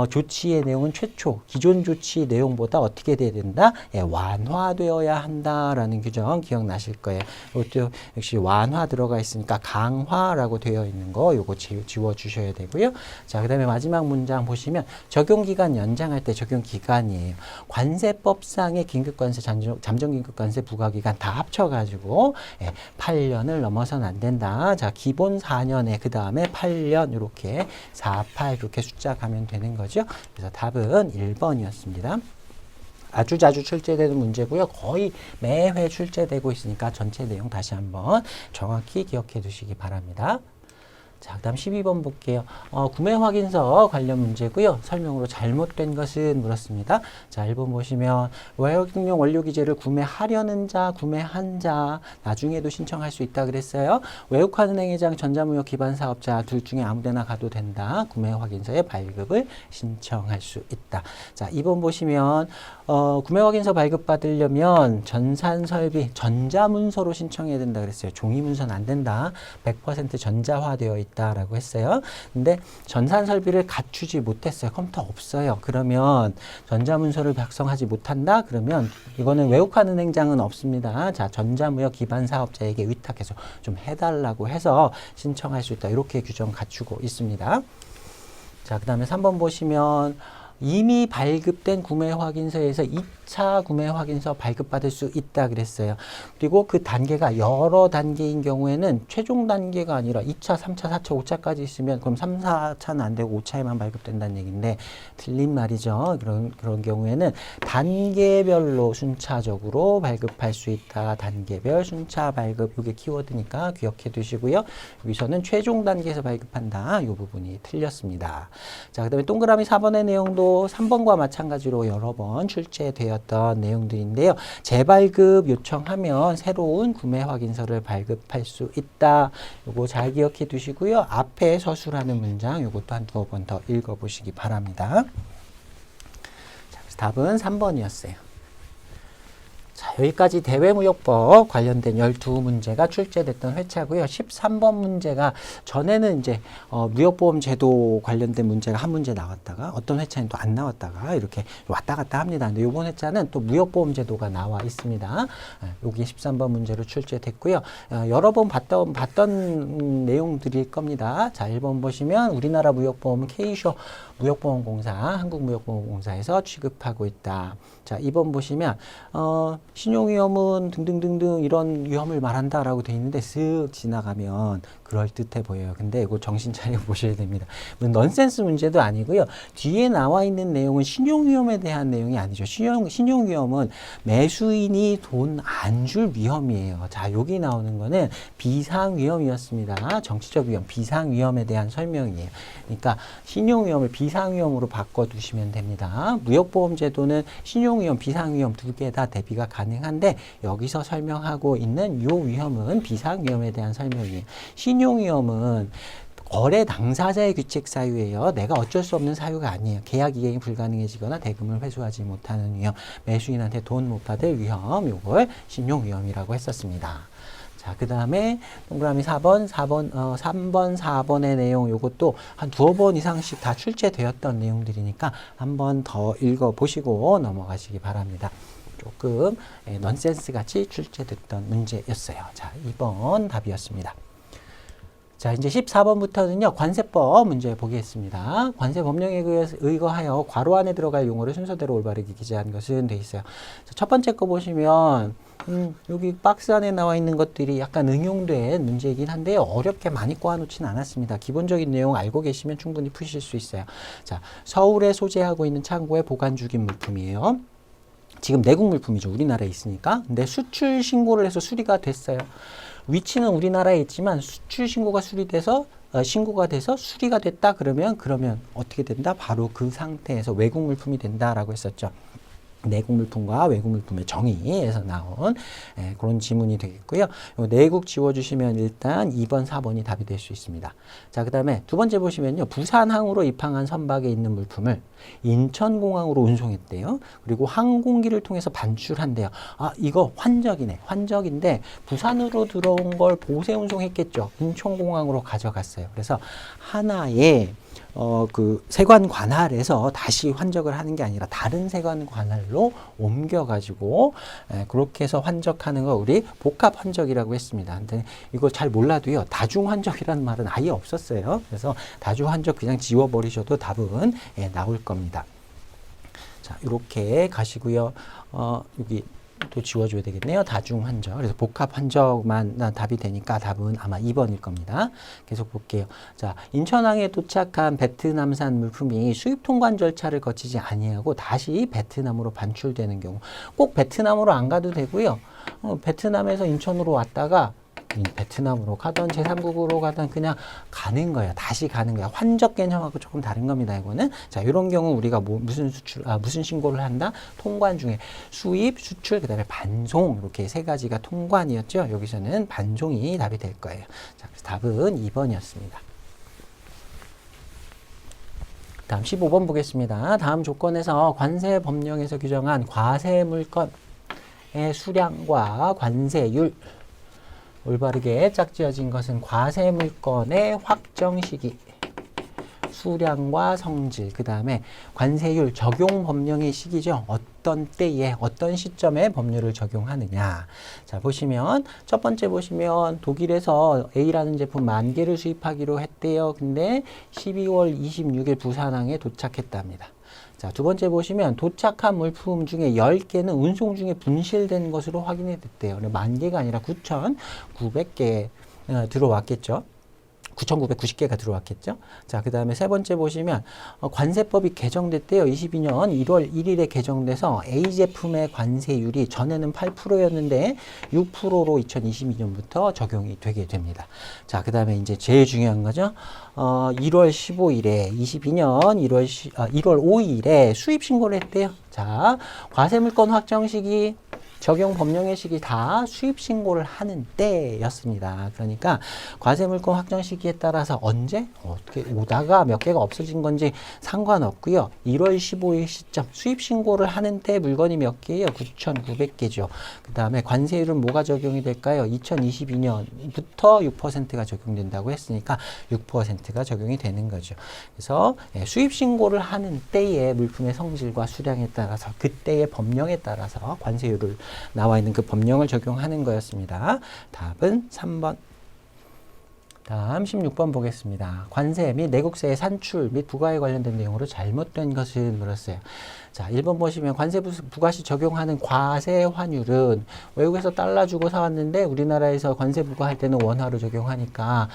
조치의 내용은 최초 기존 조치 내용보다 어떻게 돼야 된다? 완화되어야 한다라는 규정 기억나실 거예요. 이것도 역시 완화 들어가 있으니까 강화라고 되어 있는 거 요거 지워 주셔야 되고요. 자, 그다음에 마지막 문장 보시면 적용기간 연장할 때 적용기간이에요. 관세법상의 긴급관세, 잠정긴급관세, 부과기간 다 합쳐가지고 8년을 넘어서는 안 된다. 자, 기본 4년에 그 다음에 8년 이렇게 4, 8 이렇게 숫자 가면 되는 거죠. 그래서 답은 1번이었습니다. 아주 자주 출제되는 문제고요. 거의 매회 출제되고 있으니까 전체 내용 다시 한번 정확히 기억해 두시기 바랍니다. 자, 그 다음 12번 볼게요. 구매 확인서 관련 문제고요. 설명으로 잘못된 것은 물었습니다. 자, 1번 보시면 외국용 원료 기재를 구매하려는 자, 구매한 자, 나중에도 신청할 수 있다 그랬어요. 외국하는 행위장, 전자무역 기반 사업자 둘 중에 아무데나 가도 된다. 구매 확인서의 발급을 신청할 수 있다. 자, 2번 보시면 구매 확인서 발급받으려면 전산설비, 전자문서로 신청해야 된다 그랬어요. 종이문서는 안 된다. 100% 전자화되어 있다라고 했어요. 근데 전산설비를 갖추지 못했어요. 컴퓨터 없어요. 그러면 전자문서를 작성하지 못한다? 그러면 이거는 외국하는 행장은 없습니다. 자, 전자무역 기반 사업자에게 위탁해서 좀 해달라고 해서 신청할 수 있다. 이렇게 규정 갖추고 있습니다. 자, 그 다음에 3번 보시면 이미 발급된 구매 확인서에서 2차 구매 확인서 발급받을 수 있다 그랬어요. 그리고 그 단계가 여러 단계인 경우에는 최종 단계가 아니라 2차, 3차, 4차, 5차까지 있으면 그럼 3, 4차는 안 되고 5차에만 발급된다는 얘기인데 틀린 말이죠. 그런 경우에는 단계별로 순차적으로 발급할 수 있다. 단계별 순차 발급, 이게 키워드니까 기억해 두시고요. 여기서는 최종 단계에서 발급한다. 이 부분이 틀렸습니다. 자, 그 다음에 동그라미 4번의 내용도 3번과 마찬가지로 여러 번 출제되었던 내용들인데요. 재발급 요청하면 새로운 구매 확인서를 발급할 수 있다. 요거 잘 기억해 두시고요. 앞에 서술하는 문장 요것도 한 두어 번 더 읽어보시기 바랍니다. 자, 그래서 답은 3번이었어요. 자, 여기까지 대외무역법 관련된 12문제가 출제됐던 회차고요. 13번 문제가 전에는 이제 무역보험 제도 관련된 문제가 한 문제 나왔다가 어떤 회차는 또 안 나왔다가 이렇게 왔다 갔다 합니다. 근데 이번 회차는 또 무역보험 제도가 나와 있습니다. 여기 13번 문제로 출제됐고요. 여러 번 봤던 내용들일 겁니다. 자, 1번 보시면 우리나라 무역보험은 K쇼 무역보험공사, 한국무역보험공사에서 취급하고 있다. 자, 2번 보시면 신용위험은 등등등등 이런 위험을 말한다라고 돼 있는데 쓱 지나가면 그럴듯해 보여요. 근데 이거 정신 차려 보셔야 됩니다. 넌센스 문제도 아니고요. 뒤에 나와 있는 내용은 신용위험에 대한 내용이 아니죠. 신용위험은 매수인이 돈 안 줄 위험이에요. 자, 여기 나오는 거는 비상위험이었습니다. 정치적 위험, 비상위험에 대한 설명이에요. 그러니까 신용위험을 비상위험으로 바꿔두시면 됩니다. 무역보험제도는 신용위험, 비상위험 두 개 다 대비가 가능한데 여기서 설명하고 있는 요 위험은 비상위험에 대한 설명이에요. 신용위험은 거래 당사자의 규칙 사유예요. 내가 어쩔 수 없는 사유가 아니에요. 계약 이행이 불가능해지거나 대금을 회수하지 못하는 위험, 매수인한테 돈 못 받을 위험, 요걸 신용위험이라고 했었습니다. 자, 그 다음에 동그라미 3번, 4번의 내용 요것도 한 두어 번 이상씩 다 출제되었던 내용들이니까 한 번 더 읽어보시고 넘어가시기 바랍니다. 조금 넌센스 같이 출제됐던 문제였어요. 자, 2번 답이었습니다. 자, 이제 14번부터는요, 관세법 문제 보겠습니다. 관세 법령에 의거하여 괄호 안에 들어갈 용어를 순서대로 올바르게 기재한 것은 돼 있어요. 자, 첫 번째 거 보시면, 여기 박스 안에 나와 있는 것들이 약간 응용된 문제이긴 한데요. 어렵게 많이 꼬아놓지는 않았습니다. 기본적인 내용 알고 계시면 충분히 푸실 수 있어요. 자, 서울에 소재하고 있는 창고에 보관 중인 물품이에요. 지금 내국 물품이죠. 우리나라에 있으니까. 근데 수출 신고를 해서 수리가 됐어요. 위치는 우리나라에 있지만 수출 신고가 신고가 돼서 수리가 됐다 그러면 어떻게 된다? 바로 그 상태에서 외국 물품이 된다라고 했었죠. 내국 물품과 외국 물품의 정의에서 나온 그런 지문이 되겠고요. 내국 지워주시면 일단 2번, 4번이 답이 될 수 있습니다. 자, 그 다음에 두 번째 보시면요. 부산항으로 입항한 선박에 있는 물품을 인천공항으로 운송했대요. 그리고 항공기를 통해서 반출한대요. 아, 이거 환적이네. 환적인데 부산으로 들어온 걸 보세 운송했겠죠. 인천공항으로 가져갔어요. 그래서 하나의 그 세관 관할에서 다시 환적을 하는 게 아니라 다른 세관 관할로 옮겨가지고 그렇게 해서 환적하는 거 우리 복합 환적이라고 했습니다. 근데 이거 잘 몰라도요. 다중 환적이라는 말은 아예 없었어요. 그래서 다중 환적 그냥 지워버리셔도 답은 나올 겁니다. 자, 이렇게 가시고요. 여기 또 지워줘야 되겠네요. 다중 환적. 그래서 복합 환적만 답이 되니까 답은 아마 2번일 겁니다. 계속 볼게요. 자, 인천항에 도착한 베트남산 물품이 수입 통관 절차를 거치지 아니하고 다시 베트남으로 반출되는 경우 꼭 베트남으로 안 가도 되고요. 베트남에서 인천으로 왔다가 베트남으로 가던 제3국으로 가던 그냥 가는 거예요. 다시 가는 거야. 환적 개념하고 조금 다른 겁니다. 이거는. 자, 이런 경우 우리가 무슨 신고를 한다? 통관 중에 수입, 수출, 그다음에 반송 이렇게 세 가지가 통관이었죠. 여기서는 반송이 답이 될 거예요. 자, 그래서 답은 2번이었습니다. 다음 15번 보겠습니다. 다음 조건에서 관세 법령에서 규정한 과세 물건의 수량과 관세율 올바르게 짝지어진 것은 과세 물건의 확정 시기, 수량과 성질, 그 다음에 관세율 적용 법령의 시기죠. 어떤 때에 어떤 시점에 법률을 적용하느냐. 자, 보시면 첫 번째 보시면 독일에서 A라는 제품 10,000개를 수입하기로 했대요. 근데 12월 26일 부산항에 도착했답니다. 자, 두 번째 보시면 도착한 물품 중에 10개는 운송 중에 분실된 것으로 확인이 됐대요. 10,000개가 아니라 9,900개 들어왔겠죠. 9,990개가 들어왔겠죠. 자, 그 다음에 세 번째 보시면 관세법이 개정됐대요. 22년 1월 1일에 개정돼서 A 제품의 관세율이 전에는 8%였는데 6%로 2022년부터 적용이 되게 됩니다. 자, 그 다음에 이제 제일 중요한 거죠. 1월 15일에 22년 1월 5일에 수입 신고를 했대요. 자, 과세물건 확정 시기 적용 법령의 시기 다 수입 신고를 하는 때였습니다. 그러니까 과세물건 확정 시기에 따라서 언제 어떻게 오다가 몇 개가 없어진 건지 상관없고요. 1월 15일 시점 수입 신고를 하는 때 물건이 몇 개예요? 9,900개죠. 그 다음에 관세율은 뭐가 적용이 될까요? 2022년부터 6%가 적용된다고 했으니까 6%가 적용이 되는 거죠. 그래서 수입 신고를 하는 때의 물품의 성질과 수량에 따라서 그때의 법령에 따라서 관세율을 나와 있는 그 법령을 적용하는 거였습니다. 답은 3번. 다음 16번 보겠습니다. 관세 및 내국세의 산출 및 부과에 관련된 내용으로 잘못된 것을 물었어요. 자, 1번 보시면 관세 부과 시 적용하는 과세 환율은 외국에서 달러 주고 사왔는데 우리나라에서 관세 부과할 때는 원화로 적용하니까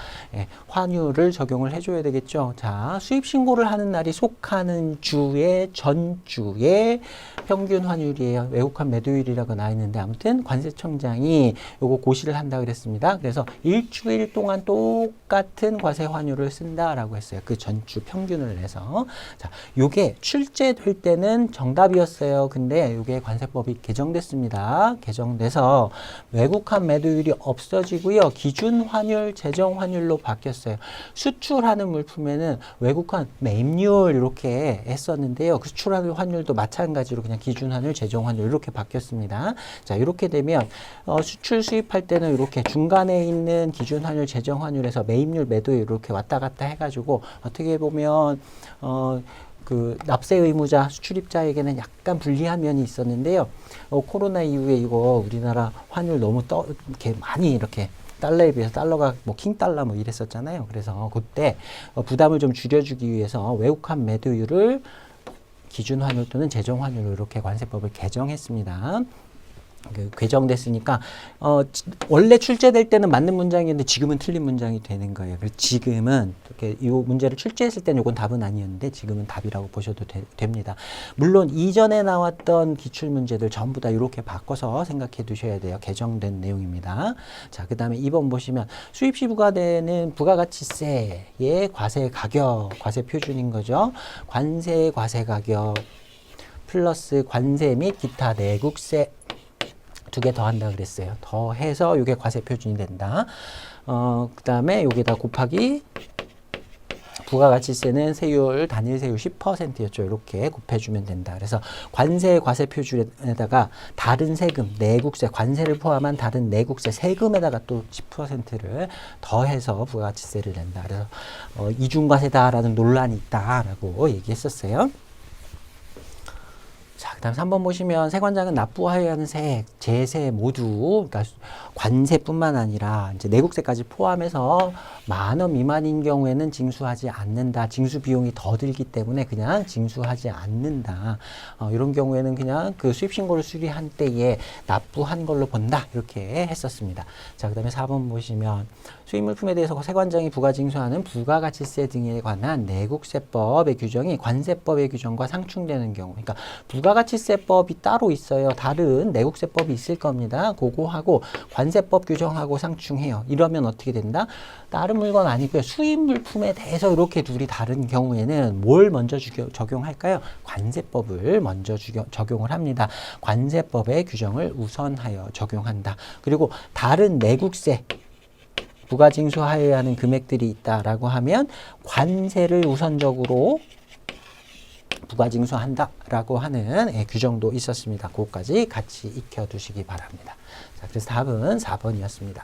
환율을 적용을 해줘야 되겠죠. 자, 수입 신고를 하는 날이 속하는 주의 전주의 평균 환율이에요. 외국환 매도율이라고 나와 있는데 아무튼 관세청장이 요거 고시를 한다 그랬습니다. 그래서 일주일 동안 똑같은 과세 환율을 쓴다라고 했어요. 그 전주 평균을 내서. 자, 요게 출제될 때는 정답이었어요. 근데 이게 관세법이 개정됐습니다. 개정돼서 외국환 매도율이 없어지고요. 기준 환율, 재정 환율로 바뀌었어요. 수출하는 물품에는 외국환 매입률 이렇게 했었는데요. 그 수출하는 환율도 마찬가지로 그냥 기준 환율, 재정 환율 이렇게 바뀌었습니다. 자, 이렇게 되면 수출 수입할 때는 이렇게 중간에 있는 기준 환율, 재정 환율에서 매입률, 매도율 이렇게 왔다 갔다 해가지고 어떻게 보면 그 납세 의무자, 수출입자에게는 약간 불리한 면이 있었는데요. 코로나 이후에 이거 우리나라 환율 너무 이렇게 많이 이렇게 달러에 비해서 달러가 뭐 킹달러 뭐 이랬었잖아요. 그래서 그때 부담을 좀 줄여주기 위해서 외국환 매도율을 기준 환율 또는 재정 환율로 이렇게 관세법을 개정했습니다. 개정됐으니까 원래 출제될 때는 맞는 문장이었는데 지금은 틀린 문장이 되는 거예요. 그래서 지금은 이렇게 이 문제를 출제했을 때는 이건 답은 아니었는데 지금은 답이라고 보셔도 됩니다. 물론 이전에 나왔던 기출 문제들 전부 다 이렇게 바꿔서 생각해 두셔야 돼요. 개정된 내용입니다. 자, 그 다음에 2번 보시면 수입 시 부과되는 부가가치세의 과세 가격, 과세 표준인 거죠. 관세 과세 가격 플러스 관세 및 기타 내국세 두 개 더 한다 그랬어요. 더 해서 이게 과세 표준이 된다. 그 다음에 여기다 곱하기 부가가치세는 세율, 단일 세율 10%였죠. 이렇게 곱해주면 된다. 그래서 관세 과세 표준에다가 다른 세금, 내국세, 관세를 포함한 다른 내국세, 세금에다가 또 10%를 더해서 부가가치세를 낸다. 그래서 이중과세다라는 논란이 있다라고 얘기했었어요. 자, 그 다음 3번 보시면 세관장은 납부하여야 하는 세액, 제세 모두, 그러니까 관세뿐만 아니라 이제 내국세까지 포함해서 10,000원 미만인 경우에는 징수하지 않는다. 징수 비용이 더 들기 때문에 그냥 징수하지 않는다. 이런 경우에는 그냥 그 수입신고를 수리한 때에 납부한 걸로 본다. 이렇게 했었습니다. 자, 그 다음에 4번 보시면 수입물품에 대해서 세관장이 부가징수하는 부가가치세 등에 관한 내국세법의 규정이 관세법의 규정과 상충되는 경우, 그러니까 부가가치세법이 따로 있어요. 다른 내국세법이 있을 겁니다. 그거 하고 관세법 규정하고 상충해요. 이러면 어떻게 된다? 다른 물건 아니고요. 수입 물품에 대해서 이렇게 둘이 다른 경우에는 뭘 먼저 적용할까요? 관세법을 먼저 적용을 합니다. 관세법의 규정을 우선하여 적용한다. 그리고 다른 내국세 부가징수하여야 하는 금액들이 있다라고 하면 관세를 우선적으로 부가징수한다라고 하는 규정도 있었습니다. 그것까지 같이 익혀두시기 바랍니다. 자, 그래서 답은 4번이었습니다.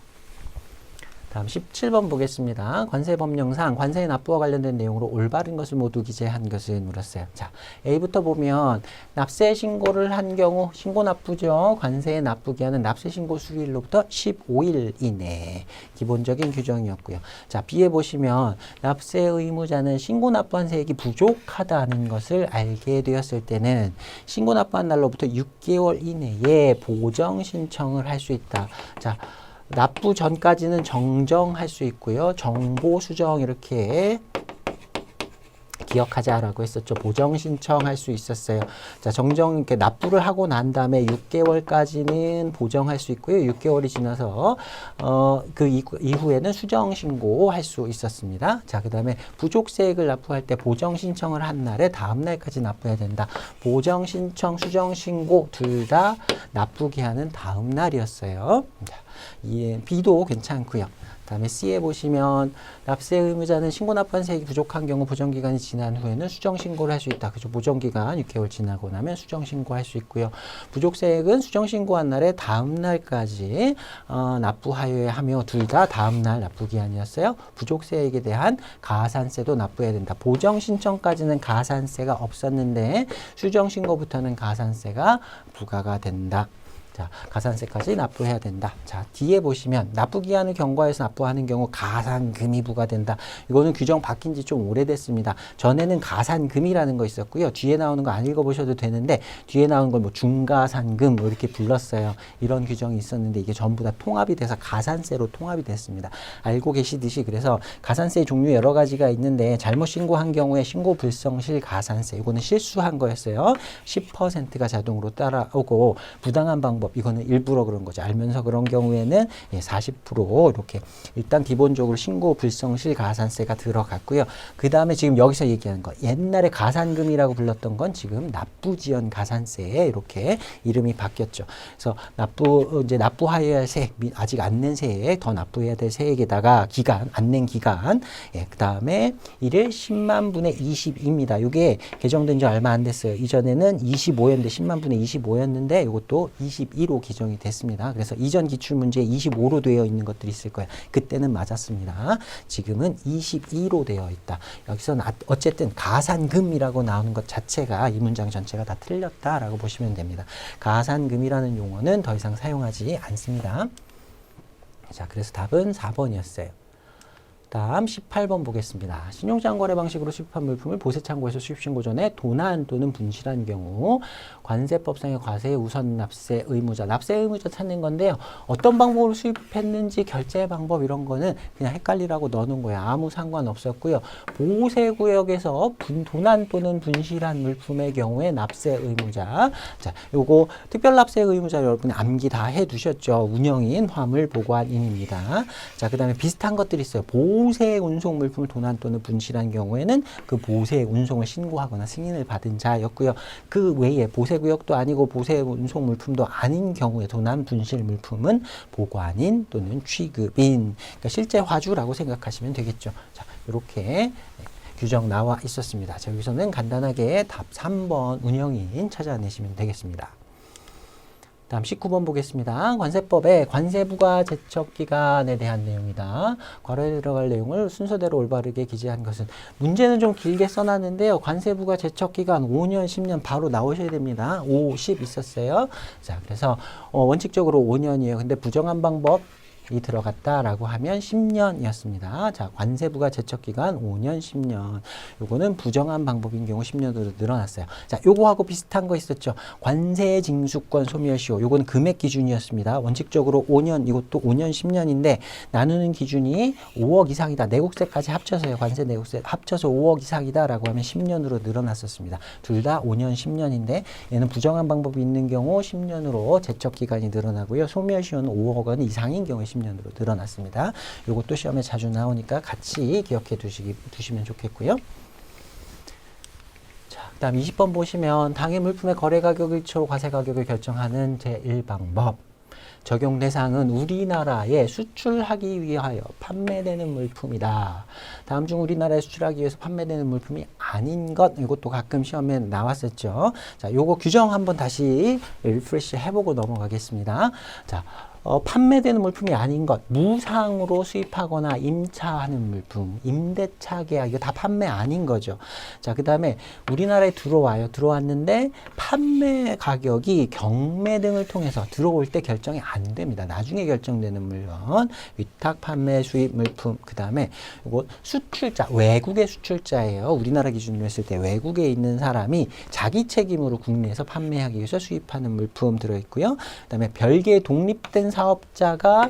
다음 17번 보겠습니다. 관세법령상 관세의 납부와 관련된 내용으로 올바른 것을 모두 기재한 것을 물었어요. 자, A부터 보면 납세 신고를 한 경우 신고 납부죠. 관세의 납부 기한은 납세 신고 수일로부터 15일 이내. 기본적인 규정이었고요. 자, B에 보시면 납세 의무자는 신고 납부한 세액이 부족하다는 것을 알게 되었을 때는 신고 납부한 날로부터 6개월 이내에 보정 신청을 할 수 있다. 자, 납부 전까지는 정정할 수 있고요. 정보 수정 이렇게 기억하자라고 했었죠. 보정 신청할 수 있었어요. 자, 정정 이렇게 납부를 하고 난 다음에 6개월까지는 보정할 수 있고요. 6개월이 지나서 그 이후에는 수정 신고할 수 있었습니다. 자, 그다음에 부족세액을 납부할 때 보정 신청을 한 날에 다음 날까지 납부해야 된다. 보정 신청, 수정 신고 둘 다 납부 기한은 다음 날이었어요. 자, B도 괜찮고요. 다음에 C에 보시면 납세 의무자는 신고 납부한 세액이 부족한 경우 보정기간이 지난 후에는 수정신고를 할 수 있다. 그죠? 보정기간 6개월 지나고 나면 수정신고할 수 있고요. 부족세액은 수정신고한 날에 다음 날까지 납부하여야 하며 둘 다 다음 날 납부기한이었어요. 부족세액에 대한 가산세도 납부해야 된다. 보정신청까지는 가산세가 없었는데 수정신고부터는 가산세가 부과가 된다. 자, 가산세까지 납부해야 된다. 자, 뒤에 보시면 납부기한을 경과해서 납부하는 경우 가산금이 부과된다. 이거는 규정 바뀐 지 좀 오래됐습니다. 전에는 가산금이라는 거 있었고요. 뒤에 나오는 거 안 읽어보셔도 되는데 뒤에 나오는 걸 뭐 중가산금 뭐 이렇게 불렀어요. 이런 규정이 있었는데 이게 전부 다 통합이 돼서 가산세로 통합이 됐습니다. 알고 계시듯이 그래서 가산세 종류 여러 가지가 있는데 잘못 신고한 경우에 신고 불성실 가산세 이거는 실수한 거였어요. 10%가 자동으로 따라오고 부당한 방법 이거는 일부러 그런 거죠. 알면서 그런 경우에는 40% 이렇게 일단 기본적으로 신고 불성실 가산세가 들어갔고요. 그 다음에 지금 여기서 얘기하는 거 옛날에 가산금이라고 불렀던 건 지금 납부지연 가산세에 이렇게 이름이 바뀌었죠. 그래서 이제 납부하여야 할 세액 아직 안 낸 세액 더 납부해야 될 세액에다가 기간 안 낸 기간 그 다음에 이를 10만 분의 20입니다. 이게 개정된 지 얼마 안 됐어요. 이전에는 25였는데 10만 분의 25였는데 이것도 22로 기정이 됐습니다. 그래서 이전 기출문제에 25로 되어 있는 것들이 있을 거예요. 그때는 맞았습니다. 지금은 22로 되어 있다. 여기서는 어쨌든 가산금이라고 나오는 것 자체가 이 문장 전체가 다 틀렸다라고 보시면 됩니다. 가산금이라는 용어는 더 이상 사용하지 않습니다. 자, 그래서 답은 4번이었어요. 다음 18번 보겠습니다. 신용장 거래 방식으로 수입한 물품을 보세창고에서 수입신고 전에 도난 또는 분실한 경우 관세법상의 과세 우선 납세 의무자, 납세 의무자 찾는 건데요. 어떤 방법으로 수입했는지 결제 방법 이런 거는 그냥 헷갈리라고 넣어놓은 거예요. 아무 상관없었고요. 보세구역에서 도난 또는 분실한 물품의 경우에 납세 의무자. 자, 요거 특별납세 의무자 여러분이 암기 다 해두셨죠. 운영인, 화물, 보관인입니다. 자, 그 다음에 비슷한 것들이 있어요. 보세 운송 물품을 도난 또는 분실한 경우에는 그 보세 운송을 신고하거나 승인을 받은 자였고요. 그 외에 보세 구역도 아니고 보세 운송 물품도 아닌 경우에 도난 분실 물품은 보관인 또는 취급인, 그러니까 실제 화주라고 생각하시면 되겠죠. 자, 이렇게 규정 나와 있었습니다. 자, 여기서는 간단하게 답 3번 운영인 찾아내시면 되겠습니다. 다음 19번 보겠습니다. 관세법의 관세부가 제척기간에 대한 내용이다. 괄호에 들어갈 내용을 순서대로 올바르게 기재한 것은, 문제는 좀 길게 써놨는데요. 관세부가 제척기간 5년, 10년 바로 나오셔야 됩니다. 5, 10 있었어요. 자, 그래서 원칙적으로 5년이에요. 근데 부정한 방법 들어갔다라고 하면 10년이었습니다. 자, 관세부가 제척기간 5년, 10년. 요거는 부정한 방법인 경우 10년으로 늘어났어요. 자, 요거하고 비슷한 거 있었죠. 관세징수권 소멸시효. 요거는 금액 기준이었습니다. 원칙적으로 5년, 이것도 5년, 10년인데 나누는 기준이 5억 이상이다. 내국세까지 합쳐서요. 관세 내국세 합쳐서 5억 이상이다라고 하면 10년으로 늘어났었습니다. 둘 다 5년, 10년인데 얘는 부정한 방법이 있는 경우 10년으로 제척기간이 늘어나고요. 소멸시효는 5억 원 이상인 경우에 10년으로 늘어났습니다. 요것도 시험에 자주 나오니까 같이 기억해 두시면 좋겠고요. 자, 그다음 20번 보시면 당해 물품의 거래 가격 1초 과세 가격을 결정하는 제1방법. 적용 대상은 우리나라에 수출하기 위하여 판매되는 물품이다. 다음 중 우리나라에 수출하기 위해서 판매되는 물품이 아닌 것, 이것도 가끔 시험에 나왔었죠. 자, 요거 규정 한번 다시 리프레시 해보고 넘어가겠습니다. 자, 판매되는 물품이 아닌 것, 무상으로 수입하거나 임차하는 물품, 임대차 계약, 이거 다 판매 아닌 거죠. 자, 그 다음에 우리나라에 들어왔는데 판매 가격이 경매 등을 통해서 들어올 때 결정이 안 됩니다. 나중에 결정되는 물건, 위탁 판매 수입 물품, 그 다음에 이거 수출자, 외국의 수출자예요. 우리나라 기준으로 했을 때 외국에 있는 사람이 자기 책임으로 국내에서 판매하기 위해서 수입하는 물품 들어있고요. 그 다음에 별개의 독립된 사업자가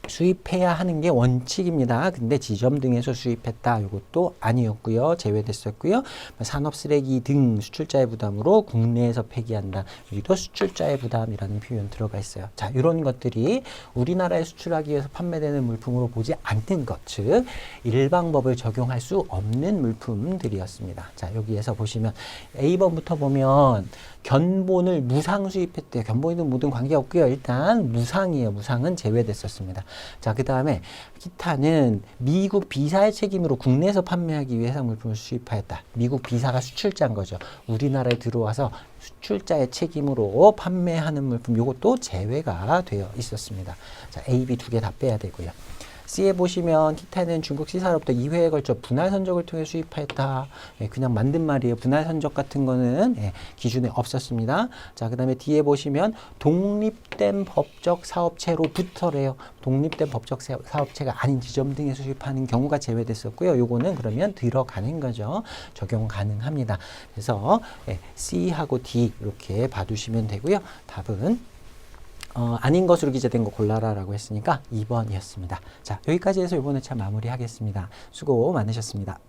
수입해야 하는 게 원칙입니다. 근데 지점 등에서 수입했다. 이것도 아니었고요. 제외됐었고요. 산업 쓰레기 등 수출자의 부담으로 국내에서 폐기한다. 여기도 수출자의 부담이라는 표현 들어가 있어요. 자, 이런 것들이 우리나라에 수출하기 위해서 판매되는 물품으로 보지 않는 것, 즉 일방법을 적용할 수 없는 물품들이었습니다. 자, 여기에서 보시면 A번부터 보면 견본을 무상 수입했대요. 견본이든 뭐든 관계없고요. 일단 무상이에요. 무상은 제외됐었습니다. 자, 그 다음에 기타는 미국 비사의 책임으로 국내에서 판매하기 위해 해상 물품을 수입하였다. 미국 비사가 수출자인 거죠. 우리나라에 들어와서 수출자의 책임으로 판매하는 물품, 이것도 제외가 되어 있었습니다. 자, A, B 두 개 다 빼야 되고요. C에 보시면 기타는 중국 시사로부터 2회에 걸쳐 분할 선적을 통해 수입하였다. 예, 그냥 만든 말이에요. 분할 선적 같은 거는 기준에 없었습니다. 자, 그 다음에 D에 보시면 독립된 법적 사업체로부터래요. 독립된 법적 사업체가 아닌 지점 등에 수입하는 경우가 제외됐었고요. 요거는 그러면 들어가는 거죠. 적용 가능합니다. 그래서 C하고 D 이렇게 봐두시면 되고요. 답은 아닌 것으로 기재된 거 골라라 라고 했으니까 2번이었습니다. 자, 여기까지 해서 이번 회차 마무리하겠습니다. 수고 많으셨습니다.